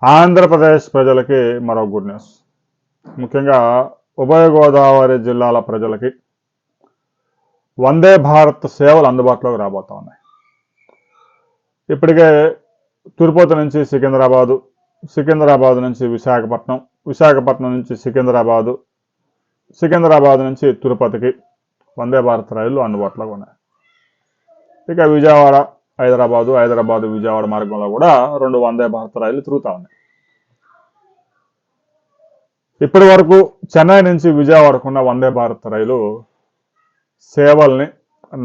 ఆంధ్రప్రదేశ్ ప్రజలకి మరో good news. ముఖ్యంగా ఉభయ గోదావరి జిల్లాల ప్రజలకి వందే భారత్ సేవలు అందుబాటులోకి రాబోతా ఉన్నాయి. ఇప్పటికే తిరుపతి నుంచి సికింద్రాబాదు, సికింద్రాబాద్ నుంచి విశాఖపట్నం, విశాఖపట్నం నుంచి సికింద్రాబాదు, సికింద్రాబాద్ నుంచి తిరుపతికి వందే భారత్ రైళ్లు అందుబాటులోకి ఉన్నాయి. ఇక విజయవాడ, హైదరాబాదు, హైదరాబాదు విజయవాడ మార్గంలో కూడా 2 వందే భారత్ రైళ్లు తిరుగుతూ ఉన్నాయి. ఇప్పటి వరకు చెన్నై నుంచి విజయవాడకున్న వందే భారత్ రైలు సేవల్ని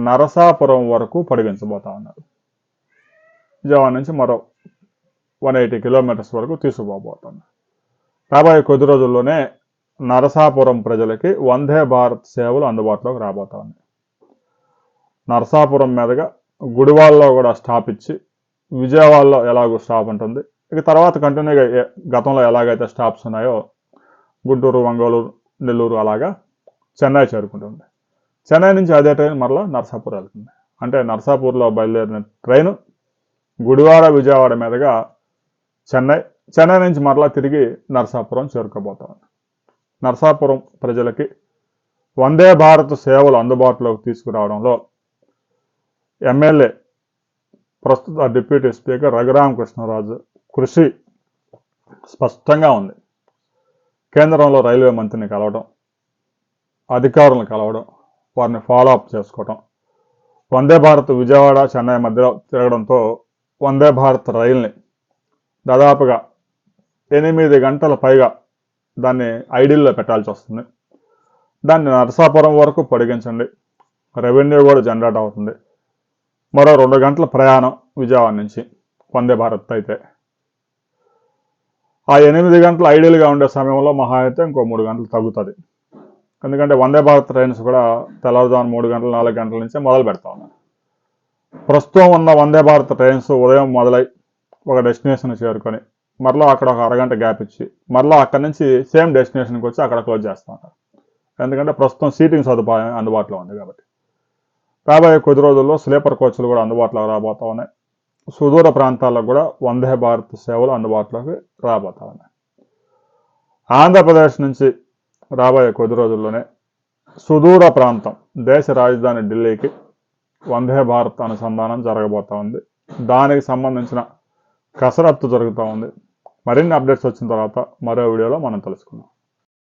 నరసాపురం వరకు పొడిగించబోతా ఉన్నారు. విజయవాడ నుంచి మరో 180 కిలోమీటర్స్ వరకు తీసుకుపోబోతున్నారు. రాబోయే కొద్ది రోజుల్లోనే నరసాపురం ప్రజలకి వందే భారత్ సేవలు అందుబాటులోకి రాబోతా ఉన్నాయి. నరసాపురం మీదుగా గుడివాడలో కూడా స్టాప్ ఇచ్చి, విజయవాడలో ఎలాగో స్టాప్ ఉంటుంది. ఇక తర్వాత కంటిన్యూగా గతంలో ఎలాగైతే స్టాప్స్ ఉన్నాయో గుంటూరు, ఒంగోలు, నెల్లూరు అలాగా చెన్నై చేరుకుంటుంది. చెన్నై నుంచి అదే ట్రైన్ మరలా నరసాపూర్ వెళ్తుంది. అంటే నరసాపూర్లో బయలుదేరిన ట్రైను గుడివాడ, విజయవాడ మీదుగా చెన్నై, చెన్నై నుంచి మరలా తిరిగి నరసాపురం చేరుకోబోతాం. నరసాపురం ప్రజలకి వందే భారత్ సేవలు అందుబాటులోకి తీసుకురావడంలో ఎమ్మెల్యే, ప్రస్తుత డిప్యూటీ స్పీకర్ రఘురామకృష్ణరాజు కృషి స్పష్టంగా ఉంది. కేంద్రంలో రైల్వే మంత్రిని కలవడం, అధికారులను కలవడం, వారిని ఫాలో అప్ చేసుకోవడం, వందే భారత్ విజయవాడ, చెన్నై మధ్యలో తిరగడంతో వందే భారత్ రైల్ని దాదాపుగా 8 గంటల పైగా దాన్ని ఐడిల్లో పెట్టాల్సి వస్తుంది. దాన్ని నరసాపురం వరకు పొడిగించండి, రెవెన్యూ కూడా జనరేట్ అవుతుంది. మరో 2 గంటల ప్రయాణం విజయవాడ నుంచి వందే భారత్ అయితే. ఆ 8 గంటలు ఐడియల్గా ఉండే సమయంలో మహా అయితే ఇంకో 3 గంటలు తగ్గుతుంది. ఎందుకంటే వందే భారత్ ట్రైన్స్ కూడా తెల్లవారుజాము 3 గంటలు 4 గంటల నుంచే మొదలు పెడతా ఉన్నారు. ప్రస్తుతం ఉన్న వందే భారత్ ట్రైన్స్ ఉదయం మొదలై ఒక డెస్టినేషన్ చేరుకొని మరలా అక్కడ ఒక అరగంట గ్యాప్ ఇచ్చి మరలా అక్కడి నుంచి సేమ్ డెస్టినేషన్కి వచ్చి అక్కడ క్లోజ్ చేస్తూ ఉంటారు. ఎందుకంటే ప్రస్తుతం సీటింగ్ సదుపాయం అందుబాటులో ఉంది కాబట్టి. రాబోయే కొద్ది రోజుల్లో స్లీపర్ కోచ్లు కూడా అందుబాటులోకి రాబోతా ఉన్నాయి. సుదూర ప్రాంతాల్లో కూడా వందే భారత్ సేవలు అందుబాటులోకి రాబోతా ఉన్నాయి. ఆంధ్రప్రదేశ్ నుంచి రాబోయే కొద్ది రోజుల్లోనే సుదూర ప్రాంతం, దేశ రాజధాని ఢిల్లీకి వందే భారత్ అనుసంధానం జరగబోతా ఉంది. దానికి సంబంధించిన కసరత్తు జరుగుతూ ఉంది. మరిన్ని అప్డేట్స్ వచ్చిన తర్వాత మరో వీడియోలో మనం తెలుసుకుందాం.